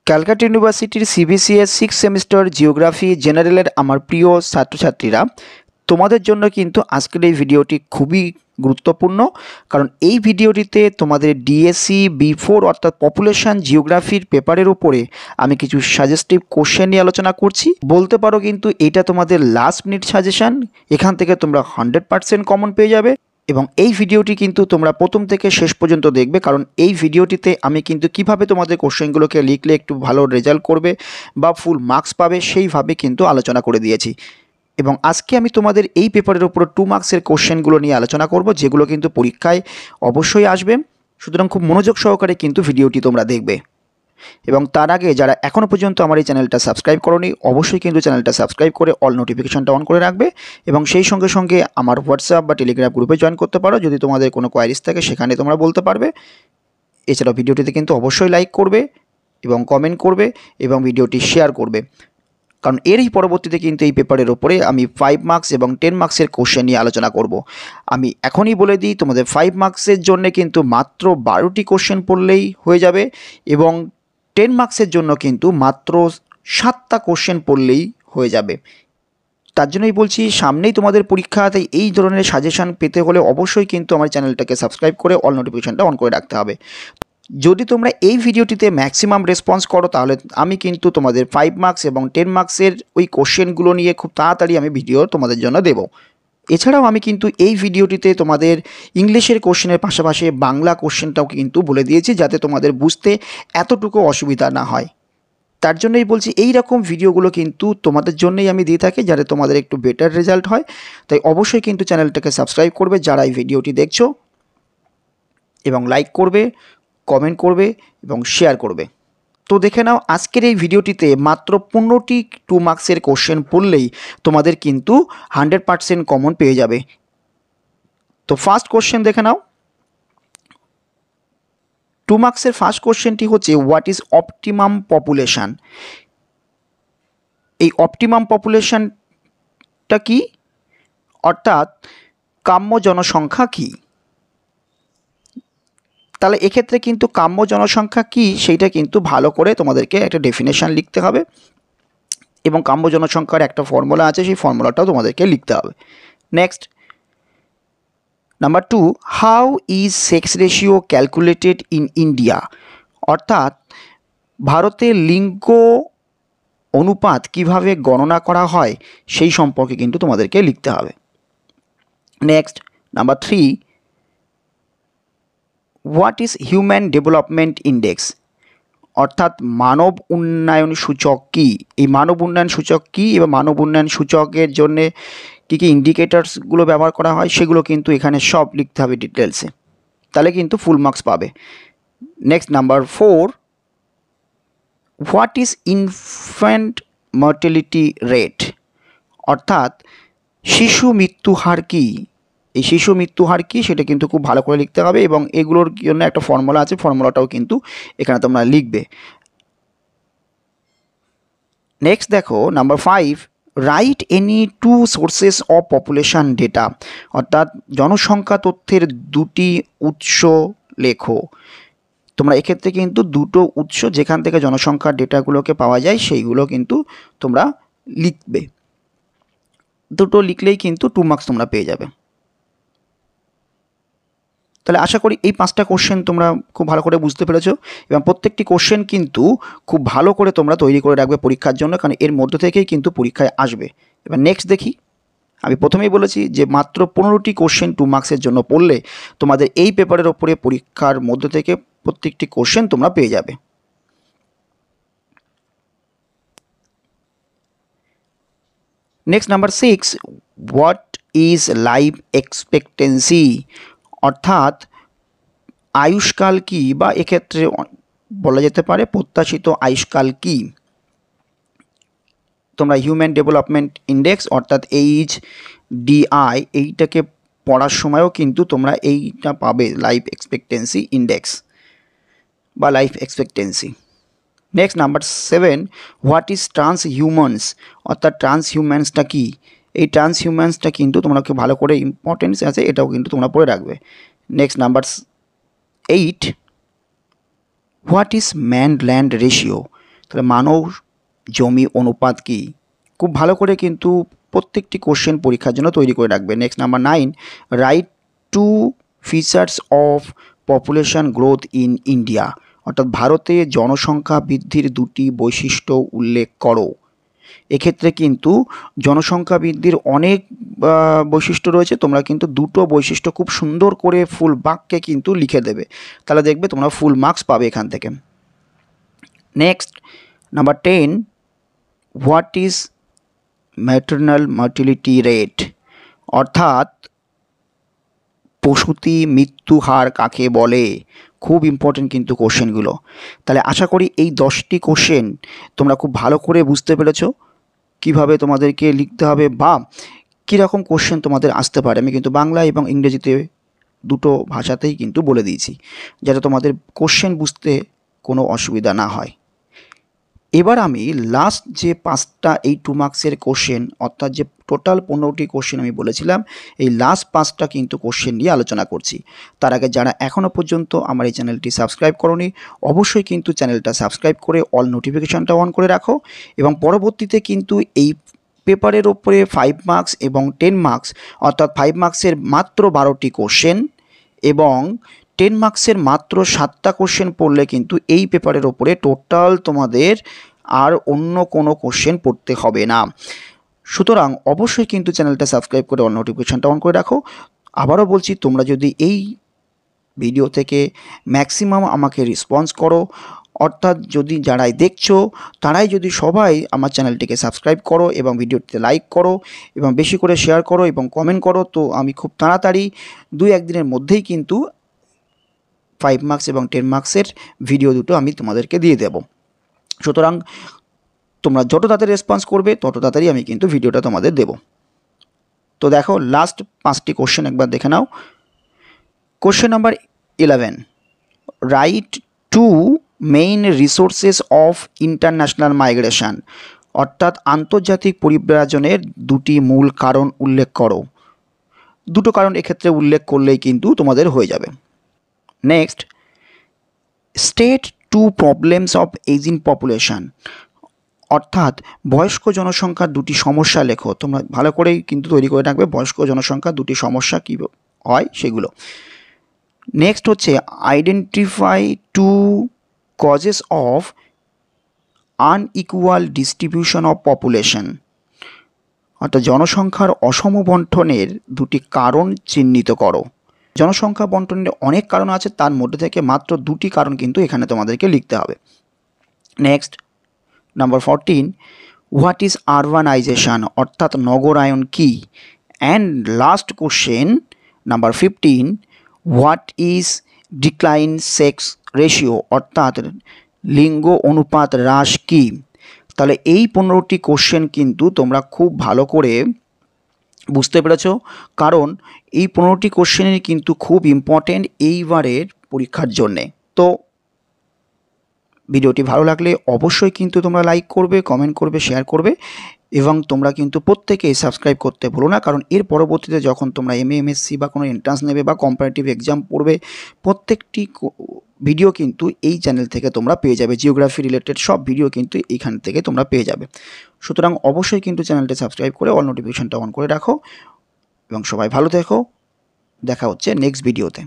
ক্যালকাটা ইউনিভার্সিটির CBCS 6 semester geography জেনারেলের আমার প্রিয় ছাত্রছাত্রীরা, তোমাদের জন্য কিন্তু আজকের এই ভিডিওটি খুবই গুরুত্বপূর্ণ। কারণ এই ভিডিওটিতে তোমাদের ডিএসসি বি4 অর্থাৎ পপুলেশন জিওগ্রাফির পেপারের উপরে আমি কিছু সাজেস্টিভ কোশ্চেন নিয়ে আলোচনা করছি। বলতে পারো কিন্তু এটা তোমাদের লাস্ট মিনিট সাজেশন, এখান থেকে তোমরা 100% কমন পেয়ে যাবে। এবং এই ভিডিওটি কিন্তু তোমরা প্রথম থেকে শেষ পর্যন্ত দেখবে, কারণ এই ভিডিওটিতে আমি কিন্তু কিভাবে তোমাদের কোশ্চেনগুলোকে লিখলে একটু ভালো রেজাল্ট করবে বা ফুল মার্কস পাবে সেইভাবে কিন্তু আলোচনা করে দিয়েছি। এবং আজকে আমি তোমাদের এই পেপারের উপর 2 মার্কসের কোশ্চেনগুলো নিয়ে আলোচনা করব, যেগুলো কিন্তু পরীক্ষায় অবশ্যই আসবে। সুতরাং খুব মনোযোগ সহকারে কিন্তু ভিডিওটি তোমরা দেখবে। এবং তার আগে যারা এখনও পর্যন্ত আমার এই চ্যানেলটা সাবস্ক্রাইব করোনি, অবশ্যই কিন্তু চ্যানেলটা সাবস্ক্রাইব করে অল নোটিফিকেশনটা অন করে রাখবে। এবং সেই সঙ্গে সঙ্গে আমার হোয়াটসঅ্যাপ বা টেলিগ্রাম গ্রুপে জয়েন করতে পারো, যদি তোমাদের কোনো কোয়ারিজ থাকে সেখানে তোমরা বলতে পারবে। এছাড়াও ভিডিওটিতে কিন্তু অবশ্যই লাইক করবে এবং কমেন্ট করবে এবং ভিডিওটি শেয়ার করবে, কারণ এরই পরবর্তীতে কিন্তু এই পেপারের ওপরে আমি 5 মার্কস এবং 10 মার্কসের কোশ্চেন নিয়ে আলোচনা করব। আমি এখনই বলে দিই, তোমাদের 5 মার্কসের জন্য কিন্তু মাত্র 12টি কোশ্চেন পড়লেই হয়ে যাবে এবং 10 মার্কসের জন্য কিন্তু মাত্র 7টা কোশ্চেন পড়লেই হয়ে যাবে। তার জন্যই বলছি, সামনেই তোমাদের পরীক্ষা, তাই এই ধরনের সাজেশন পেতে হলে অবশ্যই কিন্তু আমার চ্যানেলটাকে সাবস্ক্রাইব করে অল নোটিফিকেশনটা অন করে রাখতে হবে। যদি তোমরা এই ভিডিওটিতে ম্যাক্সিমাম রেসপন্স করো, তাহলে আমি কিন্তু তোমাদের 5 মার্কস এবং 10 মার্কসের ওই কোশ্চেনগুলো নিয়ে খুব তাড়াতাড়ি আমি ভিডিও তোমাদের জন্য দেবো। এছাড়াও আমি কিন্তু এই ভিডিওটিতে তোমাদের ইংলিশের কোশ্চেনের পাশাপাশি বাংলা কোশ্চেনটাও কিন্তু বলে দিয়েছি, যাতে তোমাদের বুঝতে এতটুকু অসুবিধা না হয়। তার জন্যই বলছি, এই রকম ভিডিওগুলো কিন্তু তোমাদের জন্যই আমি দিয়ে থাকি, যাতে তোমাদের একটু বেটার রেজাল্ট হয়। তাই অবশ্যই কিন্তু চ্যানেলটাকে সাবস্ক্রাইব করবে যারা এই ভিডিওটি দেখছো, এবং লাইক করবে, কমেন্ট করবে এবং শেয়ার করবে। তো দেখে নাও, আজকের এই ভিডিওটিতে মাত্র 15টি 2 মার্কসের কোশ্চেন পড়লেই তোমাদের কিন্তু 100% কমন পেয়ে যাবে। তো ফার্স্ট কোশ্চেন দেখে নাও। 2 মার্কসের ফার্স্ট কোশ্চেনটি হচ্ছে, হোয়াট ইজ অপটিমাম পপুলেশন? এই অপটিমাম পপুলেশনটা কি, অর্থাৎ কাম্য জনসংখ্যা কি? তাহলে এক্ষেত্রে কিন্তু কাম্য জনসংখ্যা কি সেইটা কিন্তু ভালো করে তোমাদেরকে একটা ডেফিনেশন লিখতে হবে, এবং কাম্য জনসংখ্যার একটা ফর্মুলা আছে, সেই ফর্মুলাটাও তোমাদেরকে লিখতে হবে। Next, number 2, how is sex ratio calculated in India? অর্থাৎ ভারতের লিঙ্গ অনুপাত কিভাবে গণনা করা হয় সেই সম্পর্কে কিন্তু তোমাদেরকে লিখতে হবে। Next, number 3, what is human development index? অর্থাৎ মানব উন্নয়ন সূচক কী? এই মানব উন্নয়ন সূচক কী এবং মানব উন্নয়ন সূচকের জন্যে কী কী ইন্ডিকেটার্সগুলো ব্যবহার করা হয় সেগুলো কিন্তু এখানে সব লিখতে হবে ডিটেলসে, তাহলে কিন্তু ফুল মার্কস পাবে। Next, number 4, what is infant mortality rate? অর্থাৎ শিশু মৃত্যু হার কী? এই শিশু মৃত্যু হার কী সেটা কিন্তু খুব ভালো করে লিখতে হবে, এবং এগুলোর জন্য একটা ফর্মুলা আছে, ফর্মুলাটাও কিন্তু এখানে তোমরা লিখবে। নেক্সট দেখো, number 5, right any 2 sources of population data? অর্থাৎ জনসংখ্যা তথ্যের 2টি উৎস লেখো। তোমরা এক্ষেত্রে কিন্তু 2টো উৎস যেখান থেকে জনসংখ্যার ডেটাগুলোকে পাওয়া যায় সেইগুলো কিন্তু তোমরা লিখবে। 2টো লিখলেই কিন্তু 2 মার্কস তোমরা পেয়ে যাবে। তাহলে আশা করি এই 5টা কোশ্চেন তোমরা খুব ভালো করে বুঝতে পেরেছো, এবং প্রত্যেকটি কোশ্চেন কিন্তু খুব ভালো করে তোমরা তৈরি করে রাখবে পরীক্ষার জন্য, কারণ এর মধ্য থেকেই কিন্তু পরীক্ষায় আসবে। এবার নেক্সট দেখি, আমি প্রথমেই বলেছি যে মাত্র 15টি কোশ্চেন 2 মার্কসের জন্য পড়লে তোমাদের এই পেপারের ওপরে পরীক্ষার মধ্য থেকে প্রত্যেকটি কোশ্চেন তোমরা পেয়ে যাবে। Next, number 6, what is life expectancy? অর্থাৎ আয়ুষ্কাল কি, বা এক্ষেত্রে বলা যেতে পারে প্রত্যাশিত আয়ুষ্কাল কি? তোমরা হিউম্যান ডেভেলপমেন্ট ইন্ডেক্স অর্থাৎ HDI এইটাকে পড়ার সময়ও কিন্তু তোমরা এইটা পাবে, লাইফ এক্সপেক্টেন্সি ইন্ডেক্স বা life expectancy. Next, number 7, what is trans humans? অর্থাৎ ট্রান্স হিউম্যানসটা কি? এই ট্রান্স হিউম্যানসটা কিন্তু তোমরা ভালো করে ইম্পর্টেন্স আছে, এটাও কিন্তু তোমরা পড়ে রাখবে। Next, number 8, what is man land ratio? তাহলে মানব জমি অনুপাত কি, খুব ভালো করে কিন্তু প্রত্যেকটি কোশ্চেন পরীক্ষার জন্য তৈরি করে রাখবে। Next number 9, right two features of population growth in India, অর্থাৎ ভারতে জনসংখ্যা বৃদ্ধির দুটি বৈশিষ্ট্য উল্লেখ করো। এক্ষেত্রে কিন্তু জনসংখ্যা বৃদ্ধির অনেক বৈশিষ্ট্য রয়েছে, তোমরা কিন্তু দুটো বৈশিষ্ট্য খুব সুন্দর করে ফুল বাক্যে কিন্তু লিখে দেবে, তাহলে দেখবে তোমরা ফুল মার্কস পাবে এখান থেকে। Next number 10, what is maternal mortality rate, অর্থাৎ প্রসূতি মৃত্যু হার কাকে বলে। খুব ইম্পর্টেন্ট কিন্তু কোশ্চেনগুলো। তাহলে আশা করি এই 10টি কোশ্চেন তোমরা খুব ভালো করে বুঝতে পেরেছো কিভাবে তোমাদেরকে লিখতে হবে বা কীরকম কোশ্চেন তোমাদের আসতে পারে। আমি কিন্তু বাংলা এবং ইংরেজিতে দুটো ভাষাতেই কিন্তু বলে দিয়েছি, যাতে তোমাদের কোশ্চেন বুঝতে কোনো অসুবিধা না হয়। এবার আমি লাস্ট যে 5টা এই 2 মার্কসের কোশ্চেন, অর্থাৎ যে টোটাল 15টি কোশ্চেন আমি বলেছিলাম, এই লাস্ট 5টা কিন্তু কোশ্চেন নিয়ে আলোচনা করছি। তার আগে যারা এখনও পর্যন্ত আমার এই চ্যানেলটি সাবস্ক্রাইব করোনি, অবশ্যই কিন্তু চ্যানেলটা সাবস্ক্রাইব করে অল নোটিফিকেশানটা অন করে রাখো, এবং পরবর্তীতে কিন্তু এই পেপারের ওপরে 5 মার্কস এবং 10 মার্কস, অর্থাৎ 5 মার্কসের মাত্র 12টি কোশ্চেন এবং 10 মার্কসের মাত্র 7টা কোশ্চেন পড়লে কিন্তু এই পেপারের ওপরে টোটাল তোমাদের আর অন্য কোনো কোশ্চেন পড়তে হবে না। সুতরাং অবশ্যই কিন্তু চ্যানেলটা সাবস্ক্রাইব করে অল নোটিফিকেশানটা অন করে রাখো। আবারও বলছি, তোমরা যদি এই ভিডিও থেকে ম্যাক্সিমাম আমাকে রেসপন্স করো, অর্থাৎ যদি যারাই দেখছো তারাই যদি সবাই আমার চ্যানেলটিকে সাবস্ক্রাইব করো এবং ভিডিওটিতে লাইক করো এবং বেশি করে শেয়ার করো এবং কমেন্ট করো, তো আমি খুব তাড়াতাড়ি 2-1 দিনের মধ্যেই কিন্তু 5 মার্কস এবং 10 মার্কসের ভিডিও দুটো আমি তোমাদেরকে দিয়ে দেব। সুতরাং তোমরা যত তাড়াতাড়ি রেসপন্স করবে তত তাড়াতাড়ি আমি কিন্তু ভিডিওটা তোমাদের দেব। তো দেখো লাস্ট 5টি কোশ্চেন একবার দেখে নাও। Question number 11, write two main resources of international migration, অর্থাৎ আন্তর্জাতিক পরিব্রাজনের দুটি মূল কারণ উল্লেখ করো। দুটো কারণ এক্ষেত্রে উল্লেখ করলেই কিন্তু তোমাদের হয়ে যাবে। Next, state to problems of aging population, অর্থাৎ বয়স্ক জনসংখ্যার দুটি সমস্যা লেখো। তোমরা ভালো করেই কিন্তু তৈরি করে রাখবে বয়স্ক জনসংখ্যার দুটি সমস্যা কী হয় সেগুলো। নেক্সট হচ্ছে identify to causes of unequal distribution of population, অর্থাৎ জনসংখ্যার অসম বণ্টনের দুটি কারণ চিহ্নিত করো। জনসংখ্যা বণ্টনের অনেক কারণ আছে, তার মধ্যে থেকে মাত্র 2টি কারণ কিন্তু এখানে তোমাদেরকে লিখতে হবে। Next number 14, what is urbanisation, অর্থাৎ নগরায়ন কী। And last question number 15, what is decline sex ratio, অর্থাৎ লিঙ্গ অনুপাত হ্রাস কী। তাহলে এই 15টি কোশ্চেন কিন্তু তোমরা খুব ভালো করে বুঝতে পেরেছো, কারণ এই 15টি কোশ্চেনই কিন্তু খুব ইম্পর্টেন্ট এইবারের পরীক্ষার জন্যে। তো ভিডিওটি ভালো লাগলে অবশ্যই কিন্তু তোমরা লাইক করবে, কমেন্ট করবে, শেয়ার করবে এবং তোমরা কিন্তু প্রত্যেকেই সাবস্ক্রাইব করতে ভুলো না, কারণ এর পরবর্তীতে যখন তোমরা MSc বা কোনো এন্ট্রান্স নেবে বা কম্পারেটিভ এক্সাম পড়বে, প্রত্যেকটি ভিডিও কিন্তু এই চ্যানেল থেকে তোমরা পেয়ে যাবে। জিওগ্রাফি রিলেটেড সব ভিডিও কিন্তু এইখান থেকে তোমরা পেয়ে যাবে। সুতরাং অবশ্যই কিন্তু চ্যানেলটি সাবস্ক্রাইব করে অল নোটিফিকেশনটা অন করে রাখো এবং সবাই ভালো থেকো। দেখা হচ্ছে নেক্সট ভিডিওতে।